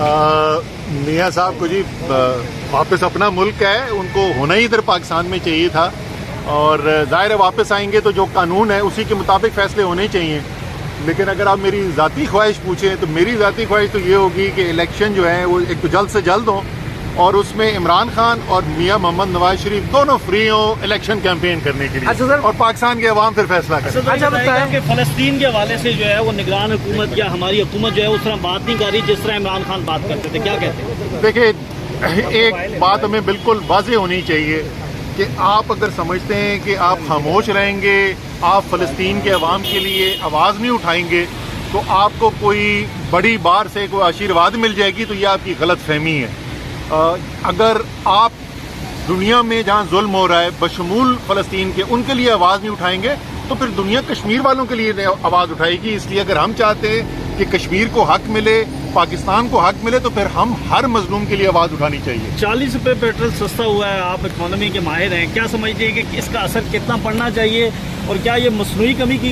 میاں صاحب کو جی واپس اپنا ملک ہے، ان کو ہونا ہی ادھر پاکستان میں چاہیے تھا، اور ظاہر ہے واپس آئیں گے تو جو قانون ہے اسی کے مطابق فیصلے ہونے چاہیے. لیکن اگر آپ میری ذاتی خواہش پوچھیں تو میری ذاتی خواہش تو یہ ہوگی کہ الیکشن جو ہیں وہ ایک تو جلد سے جلد ہوں، اور اس میں عمران خان اور میاں محمد نواز شریف دونوں فری ہوں الیکشن کیمپین کرنے کے لیے، اور پاکستان کے عوام پھر فیصلہ کریں. اچھا بتائیں کہ فلسطین کے حوالے سے جو ہے وہ نگران حکومت یا ہماری حکومت جو ہے اس طرح بات نہیں کر رہی جس طرح عمران خان بات کرتے تھے، کیا کہتے ہیں؟ دیکھیں، ایک بات ہمیں بالکل واضح ہونی چاہیے کہ آپ اگر سمجھتے ہیں کہ آپ خاموش رہیں گے، آپ فلسطین کے عوام کے لیے آواز نہیں اٹھائیں گے تو آپ کو کوئی بڑی بار سے کوئی آشیرواد مل جائے گی، تو یہ آپ کی غلط فہمی ہے. اگر آپ دنیا میں جہاں ظلم ہو رہا ہے بشمول فلسطین کے، ان کے لیے آواز نہیں اٹھائیں گے تو پھر دنیا کشمیر والوں کے لیے آواز اٹھائے گی. اس لیے اگر ہم چاہتے ہیں کہ کشمیر کو حق ملے، پاکستان کو حق ملے، تو پھر ہم ہر مظلوم کے لیے آواز اٹھانی چاہیے. 40 روپے پیٹرول سستا ہوا ہے، آپ اکانومی کے ماہر ہیں، کیا سمجھتے ہیں کہ اس کا اثر کتنا پڑنا چاہیے اور کیا یہ مصنوعی کمی کی